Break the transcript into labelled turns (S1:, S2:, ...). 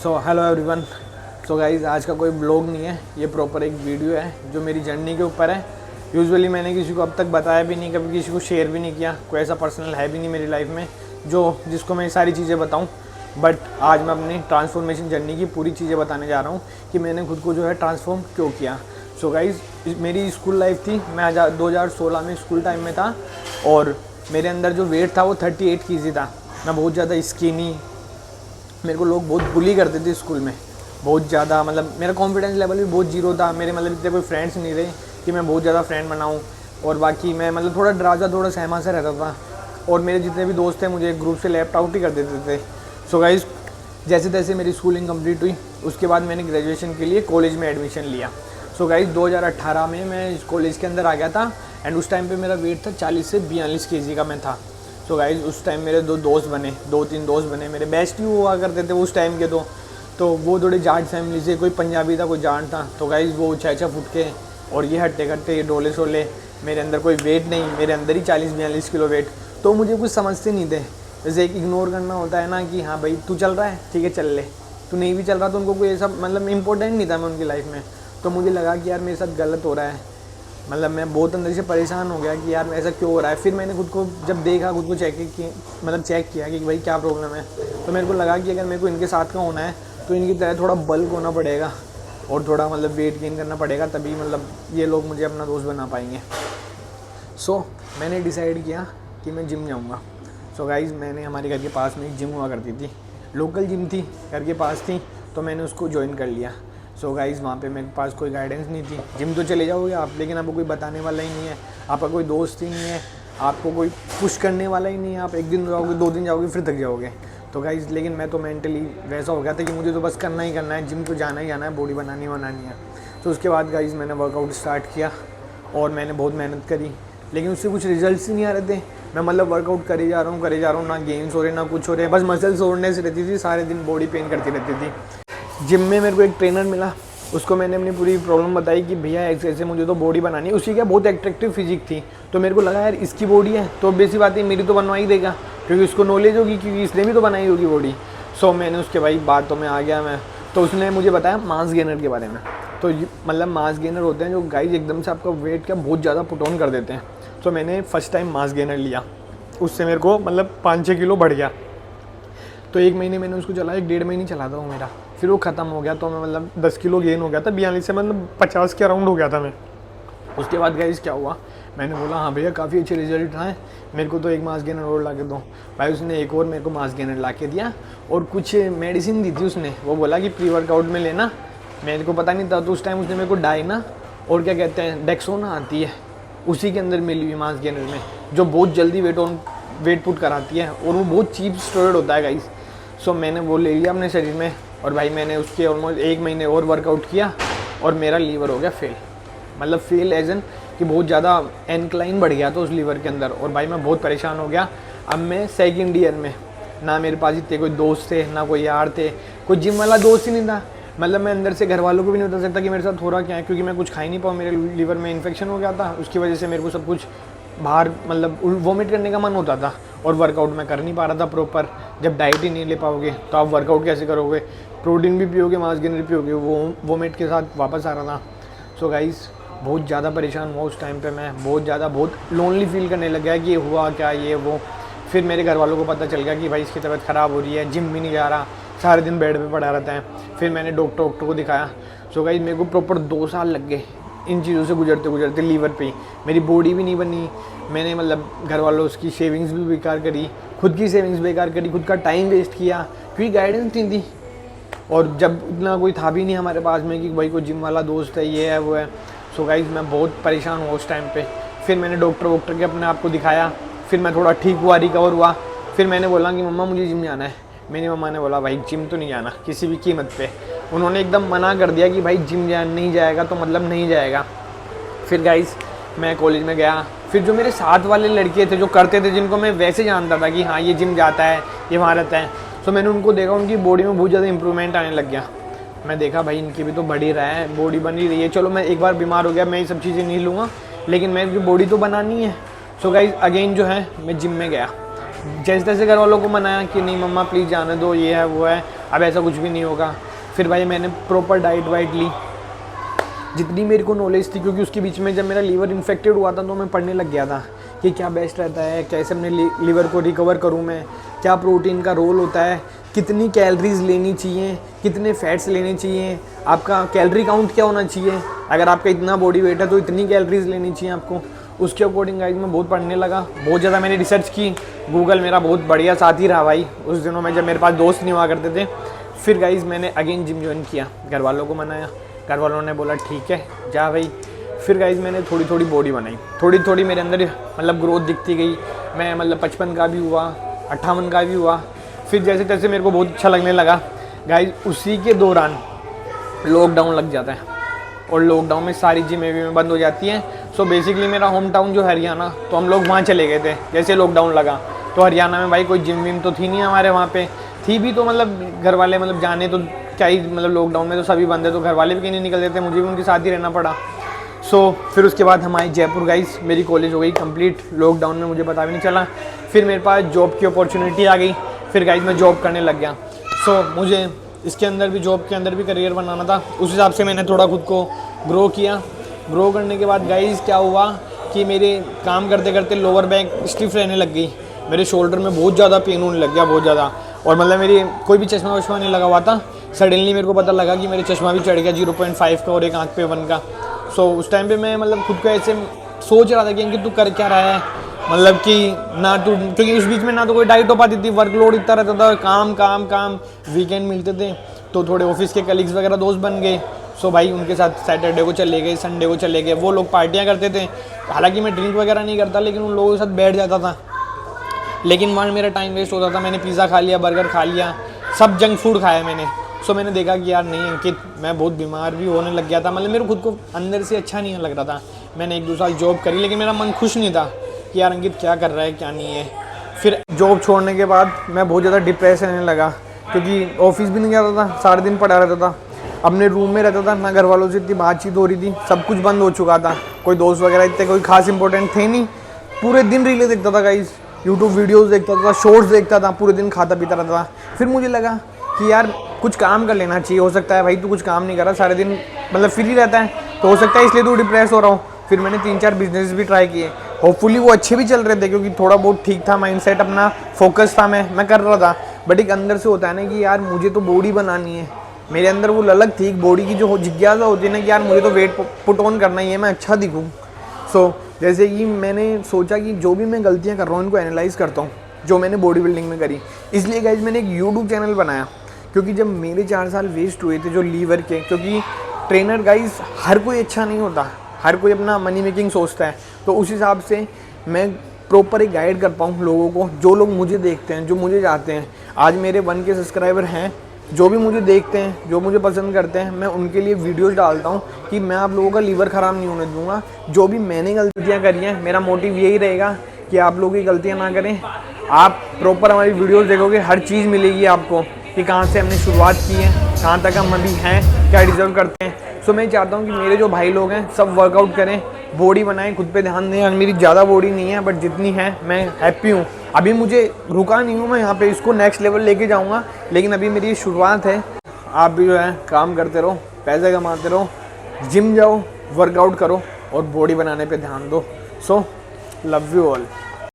S1: So hello everyone. So guys, आज का कोई ब्लॉग नहीं है, ये प्रॉपर एक वीडियो है जो मेरी जर्नी के ऊपर है। यूजुअली मैंने किसी को अब तक बताया भी नहीं, कभी किसी को शेयर भी नहीं किया, कोई ऐसा पर्सनल है भी नहीं मेरी लाइफ में जिसको मैं ये सारी चीज़ें बताऊं। बट आज मैं अपनी ट्रांसफॉर्मेशन जर्नी की पूरी चीज़ें बताने जा रहा हूँ कि मैंने खुद को जो है ट्रांसफॉर्म क्यों किया। सो गाइज़, मेरी स्कूल लाइफ थी, मैं 2016 में स्कूल टाइम में था और मेरे अंदर जो वेट था वो 38 kg था। मैं बहुत ज़्यादा स्किनी, मेरे को लोग बहुत बुली करते थे स्कूल में, बहुत ज़्यादा। मतलब मेरा कॉन्फिडेंस लेवल भी बहुत जीरो था। मेरे मतलब इतने कोई फ्रेंड्स नहीं रहे कि मैं बहुत ज़्यादा फ्रेंड बनाऊँ। और बाकी मैं मतलब थोड़ा डराजा, थोड़ा सहमा सा रहता था। और मेरे जितने भी दोस्त थे मुझे ग्रुप से लेफ्ट आउट ही कर देते थे। सो गाइस, जैसे तैसे मेरी स्कूलिंग कंप्लीट हुई, उसके बाद मैंने ग्रेजुएशन के लिए कॉलेज में एडमिशन लिया। सो गाइस, 2018 में मैं कॉलेज के अंदर आ गया था एंड उस टाइम पे मेरा वेट था 40 से 42 kg का मैं था। सो गाइस, उस टाइम मेरे दो तीन दोस्त बने, मेरे बेस्ट ही हुआ करते थे उस टाइम के। तो वो थोड़े जाट फैमिली से, कोई पंजाबी था कोई जाट था। तो गाइस, वो 6 फुट के और ये हट्टे कट्टे, ये डोले शोले, मेरे अंदर कोई वेट नहीं, मेरे अंदर ही 40-42 किलो वेट। तो मुझे कुछ समझते नहीं थे। जैसे एक इग्नोर करना होता है ना कि हाँ भाई तू चल रहा है ठीक है चल ले, तू नहीं भी चल रहा, तो उनको कोई ऐसा मतलब इम्पोर्टेंट नहीं था मैं उनकी लाइफ में। तो मुझे लगा कि यार मेरे साथ गलत हो रहा है। मतलब मैं बहुत अंदर से परेशान हो गया कि यार ऐसा क्यों हो रहा है। फिर मैंने खुद को जब देखा, खुद को चेक किया कि भाई क्या प्रॉब्लम है। तो मेरे को लगा कि अगर मेरे को इनके साथ का होना है तो इनकी तरह थोड़ा बल्क होना पड़ेगा और थोड़ा मतलब वेट गेन करना पड़ेगा, तभी मतलब ये लोग मुझे अपना दोस्त बना पाएंगे। सो मैंने डिसाइड किया कि मैं जिम जाऊँगा। सो गाइज़, मैंने हमारे घर के पास में एक जिम हुआ करती थी, लोकल जिम थी, घर के पास थी, तो मैंने उसको ज्वाइन कर लिया। सो गाइज़, वहाँ पे मेरे पास कोई गाइडेंस नहीं थी। जिम तो चले जाओगे आप, लेकिन आपको कोई बताने वाला ही नहीं है, आपका कोई दोस्त ही नहीं है, आपको कोई पुश करने वाला ही नहीं है। आप एक दिन जाओगे, 2 दिन जाओगे, फिर थक जाओगे। तो गाइज़, लेकिन मैं तो मेंटली वैसा हो गया था कि मुझे तो बस करना ही करना है, जिम तो जाना ही जाना है, बॉडी बनानी है। तो उसके बाद गाइज़ मैंने वर्कआउट स्टार्ट किया और मैंने बहुत मेहनत करी, लेकिन उससे कुछ रिजल्ट्स ही नहीं आ रहे थे। मैं मतलब वर्कआउट करे जा रहा हूँ, ना गेन्स हो रहे ना कुछ हो रहे, बस मसल्स ओढ़ने से रहती थी, सारे दिन बॉडी पेन करती रहती थी। जिम में मेरे को एक ट्रेनर मिला, उसको मैंने अपनी पूरी प्रॉब्लम बताई कि भैया ऐसे मुझे तो बॉडी बनानी है। उसकी क्या बहुत एट्रैक्टिव फिजिक थी, तो मेरे को लगा यार इसकी बॉडी है तो बेसी बात है मेरी तो बनवा ही देगा, क्योंकि उसको नॉलेज होगी, क्योंकि इसने भी तो बनाई होगी बॉडी। सो मैंने उसके भाई बातों में आ गया मैं। तो उसने मुझे बताया मास गेनर के बारे में। तो मतलब मास गेनर होते हैं जो गाइज एकदम से आपका वेट का बहुत ज़्यादा पुट ऑन कर देते हैं। तो मैंने फर्स्ट टाइम मास गेनर लिया, उससे मेरे को मतलब 5-6 किलो बढ़ गया। तो 1 महीने मैंने उसको चलाया, 1-1.5 महीने चलाता हूँ मेरा, फिर वो ख़त्म हो गया। तो मैं मतलब 10 किलो गेन हो गया था, 42 से मतलब 50 के अराउंड हो गया था मैं। उसके बाद गाइस क्या हुआ, मैंने बोला हाँ भैया काफ़ी अच्छे रिजल्ट आए, मेरे को तो एक मास गेनर और ला के दो। भाई उसने एक और मेरे को मास गेनर ला के दिया और कुछ मेडिसिन दी थी उसने। वो बोला कि प्री वर्कआउट में लेना, मेरे को पता नहीं था। तो उस टाइम उसने मेरे को डाइना और क्या कहते हैं डेक्सोना आती है, उसी के अंदर मिली हुई मास गेनर में, जो बहुत जल्दी वेट पुट कराती है और वो बहुत चीप स्टेरॉइड होता है गाइस। सो मैंने वो ले लिया अपने शरीर में और भाई मैंने उसके ऑलमोस्ट 1 महीने और वर्कआउट किया और मेरा लीवर हो गया फेल। मतलब फेल एज एन कि बहुत ज़्यादा एनक्लाइन बढ़ गया था उस लीवर के अंदर। और भाई मैं बहुत परेशान हो गया। अब मैं 2nd ईयर में, ना मेरे पास इतने कोई दोस्त थे, ना कोई यार थे, कोई जिम वाला दोस्त ही नहीं था। मतलब मैं अंदर से घर वालों को भी नहीं बता सकता कि मेरे साथ हो रहा क्या है, क्योंकि मैं कुछ खा ही नहीं पाऊँ, मेरे लीवर में इन्फेक्शन हो गया था। उसकी वजह से मेरे को सब कुछ बाहर मतलब वोमिट करने का मन होता था और वर्कआउट मैं कर नहीं पा रहा था प्रॉपर। जब डाइट ही नहीं ले पाओगे तो आप वर्कआउट कैसे करोगे, प्रोटीन भी पियोगे, मास गेनर पियोगे, वो वोमिट के साथ वापस आ रहा था। सो गाइस, बहुत ज़्यादा परेशान हुआ उस टाइम पे मैं, बहुत लोनली फील करने लग गया कि ये हुआ क्या, ये वो। फिर मेरे घर वालों को पता चल गया कि भाई इसकी तबीयत ख़राब हो रही है, जिम भी नहीं जा रहा, सारे दिन बेड पे पड़ा रहता है। फिर मैंने डॉक्टर को दिखाया। सो गाइस, मेरे को प्रॉपर 2 साल लग गए इन चीज़ों से गुजरते लीवर पे। मेरी बॉडी भी नहीं बनी। मैंने मतलब घर वालों की सेविंग्स भी बेकार करी, खुद की सेविंग्स बेकार करी, खुद का टाइम वेस्ट किया, क्योंकि गाइडेंस नहीं थी। और जब इतना कोई था भी नहीं हमारे पास में कि भाई कोई जिम वाला दोस्त है, ये है वो है। सो गाइस, मैं बहुत परेशान हुआ उस टाइम पे। फिर मैंने डॉक्टर के अपने आप को दिखाया, फिर मैं थोड़ा ठीक हुआ, रिकवर हुआ। फिर मैंने बोला कि मम्मा मुझे जिम जाना है। मेरी मम्मा ने बोला भाई जिम तो नहीं जाना किसी भी कीमत पे। उन्होंने एकदम मना कर दिया कि भाई जिम नहीं जाएगा तो मतलब नहीं जाएगा। फिर गाइस, मैं कॉलेज में गया। फिर जो मेरे साथ वाले लड़के थे जो करते थे, जिनको मैं वैसे जानता था कि हाँ ये जिम जाता है, ये वहाँ रहता है, तो मैंने उनको देखा, उनकी बॉडी में बहुत ज़्यादा इंप्रूवमेंट आने लग गया। मैं देखा भाई इनकी भी तो बढ़ ही रहा है, बॉडी बन ही रही है। चलो मैं एक बार बीमार हो गया, मैं ये सब चीज़ें नहीं लूँगा, लेकिन मेरी बॉडी तो बनानी है। सो गाइस, अगेन जो है मैं जिम में गया। जैसे तैसे घर वालों को मनाया कि नहीं मम्मा प्लीज़ जाने दो, ये है वो है। अब ऐसा कुछ भी नहीं होगा। फिर भाई मैंने प्रॉपर डाइट वाइट ली, जितनी मेरे को नॉलेज थी, क्योंकि उसके बीच में जब मेरा लीवर इन्फेक्टेड हुआ था तो मैं पढ़ने लग गया था कि क्या बेस्ट रहता है, कैसे अपने लीवर को रिकवर करूँ मैं, क्या प्रोटीन का रोल होता है, कितनी कैलोरीज लेनी चाहिए, कितने फैट्स लेने चाहिए, आपका कैलोरी काउंट क्या होना चाहिए, अगर आपका इतना बॉडी वेट है तो इतनी कैलोरीज लेनी चाहिए आपको। उसके अकॉर्डिंग गाइज मैं बहुत पढ़ने लगा, बहुत ज़्यादा मैंने रिसर्च की। गूगल मेरा बहुत बढ़िया साथी रहा भाई उस दिनों में जब मेरे पास दोस्त नहीं हुआ करते थे। फिर गाइज मैंने अगेन जिम ज्वाइन किया, घर वालों को मनाया, घर वालों ने बोला ठीक है जा भाई। फिर गाइज मैंने थोड़ी थोड़ी बॉडी बनाई, थोड़ी थोड़ी मेरे अंदर मतलब ग्रोथ दिखती गई। मैं मतलब 55 का भी हुआ, 58 का भी हुआ। फिर जैसे तैसे मेरे को बहुत अच्छा लगने लगा गाइज। उसी के दौरान लॉकडाउन लग जाता है और लॉकडाउन में सारी जिमें भी बंद हो जाती हैं। सो बेसिकली मेरा होम टाउन जो हरियाणा, तो हम लोग वहाँ चले गए थे जैसे लॉकडाउन लगा। तो हरियाणा में भाई कोई जिम विम तो थी नहीं हमारे वहाँ पे, थी भी तो मतलब घर वाले मतलब जाने तो क्या ही, मतलब लॉकडाउन में तो सभी बंद है तो घर वाले भी कहीं नहीं निकल देते, मुझे भी उनके साथ ही रहना पड़ा। फिर उसके बाद हम आए जयपुर गाइस, मेरी कॉलेज हो गई कंप्लीट लॉकडाउन में, मुझे पता भी नहीं चला। फिर मेरे पास जॉब की अपॉर्चुनिटी आ गई, फिर गाइस मैं जॉब करने लग गया। मुझे इसके अंदर भी जॉब के अंदर भी करियर बनाना था, उस हिसाब से मैंने थोड़ा खुद को ग्रो किया। ग्रो करने के बाद गाइस क्या हुआ कि मेरे काम करते करते लोअर बैक स्टिफ रहने लग गई, मेरे शोल्डर में बहुत ज़्यादा पेन होने लग गया, बहुत ज़्यादा। और मतलब मेरी कोई भी चश्मा वश्मा नहीं लगा हुआ था, सडनली मेरे को पता लगा कि मेरे चश्मा भी चढ़ गया 0.5 का और एक आँख पे 1 का। उस टाइम पे मैं मतलब खुद को ऐसे सोच रहा था कि तू कर क्या रहा है, मतलब कि ना तू, क्योंकि उस बीच में ना तो कोई डाइट हो पाती थी, वर्कलोड इतना रहता था, काम काम काम। वीकेंड मिलते थे तो थोड़े ऑफिस के कलीग्स वगैरह दोस्त बन गए। भाई उनके साथ सैटरडे को चले गए, संडे को चले गए। वो लोग पार्टियां करते थे, हालांकि मैं ड्रिंक वगैरह नहीं करता, लेकिन उन लोगों के साथ बैठ जाता था। लेकिन वहाँ मेरा टाइम वेस्ट होता था। मैंने पिज़्ज़ा खा लिया, बर्गर खा लिया, सब जंक फूड खाया मैंने। मैंने देखा कि यार नहीं अंकित, मैं बहुत बीमार भी होने लग गया था, मतलब मेरे खुद को अंदर से अच्छा नहीं लग रहा था। मैंने 1-2 साल जॉब करी, लेकिन मेरा मन खुश नहीं था कि यार अंकित क्या कर रहा है क्या नहीं है। फिर जॉब छोड़ने के बाद मैं बहुत ज़्यादा डिप्रेस रहने लगा, क्योंकि ऑफिस भी नहीं जाता था, सारे दिन पड़ा रहता था, अपने रूम में रहता था, ना घर वालों से इतनी बातचीत हो रही थी, सब कुछ बंद हो चुका था, कोई दोस्त वगैरह इतने कोई खास इंपॉर्टेंट थे नहीं। पूरे दिन रीलें देखता था गाइस, यूट्यूब वीडियोस देखता था, शॉर्ट्स देखता था, पूरे दिन खाता पीता रहता था। फिर मुझे लगा कि यार कुछ काम कर लेना चाहिए, हो सकता है भाई तू कुछ काम नहीं कर रहा, सारे दिन मतलब फ्री रहता है, तो हो सकता है इसलिए तू डिप्रेस हो रहा हो। फिर मैंने 3-4 बिजनेस भी ट्राई किए, होपफुली वो अच्छे भी चल रहे थे, क्योंकि थोड़ा बहुत ठीक था माइंडसेट, अपना फोकस था, मैं कर रहा था। बट एक अंदर से होता है ना कि यार मुझे तो बॉडी बनानी है, मेरे अंदर वो ललक थी, बॉडी की जो जिज्ञासा होती है ना कि यार मुझे तो वेट पुट ऑन करना ही है, मैं अच्छा दिखूँ। जैसे कि मैंने सोचा कि जो भी मैं गलतियाँ कर रहा हूँ इनको एनालाइज़ करता हूँ, जो मैंने बॉडी बिल्डिंग में करी। इसलिए गाइज मैंने एक यूट्यूब चैनल बनाया, क्योंकि जब मेरे 4 साल वेस्ट हुए थे जो लीवर के, क्योंकि ट्रेनर गाइज हर कोई अच्छा नहीं होता, हर कोई अपना मनी मेकिंग सोचता है, तो उस हिसाब से मैं प्रॉपर एक गाइड कर पाऊँ लोगों को, जो लोग मुझे देखते हैं, जो मुझे चाहते हैं। आज मेरे 1K सब्सक्राइबर हैं, जो भी मुझे देखते हैं, जो मुझे पसंद करते हैं, मैं उनके लिए वीडियोस डालता हूँ कि मैं आप लोगों का लीवर ख़राब नहीं होने दूंगा। जो भी मैंने गलतियाँ करी हैं, मेरा मोटिव यही रहेगा कि आप लोगों की गलतियाँ ना करें। आप प्रॉपर हमारी वीडियोस देखोगे, हर चीज़ मिलेगी आपको कि कहाँ से हमने शुरुआत की है, कहाँ तक हम अभी हैं, क्या डिज़र्व करते हैं। मैं चाहता हूँ कि मेरे जो भाई लोग हैं सब वर्कआउट करें, बॉडी बनाएं, खुद पे ध्यान दें। मेरी ज़्यादा बॉडी नहीं है, बट जितनी है मैं हैप्पी हूँ। अभी मुझे रुका नहीं हूँ मैं यहाँ पे, इसको नेक्स्ट लेवल लेके जाऊँगा, लेकिन अभी मेरी शुरुआत है। आप भी जो है काम करते रहो, पैसे कमाते रहो, जिम जाओ, वर्कआउट करो और बॉडी बनाने पे ध्यान दो। Love you all.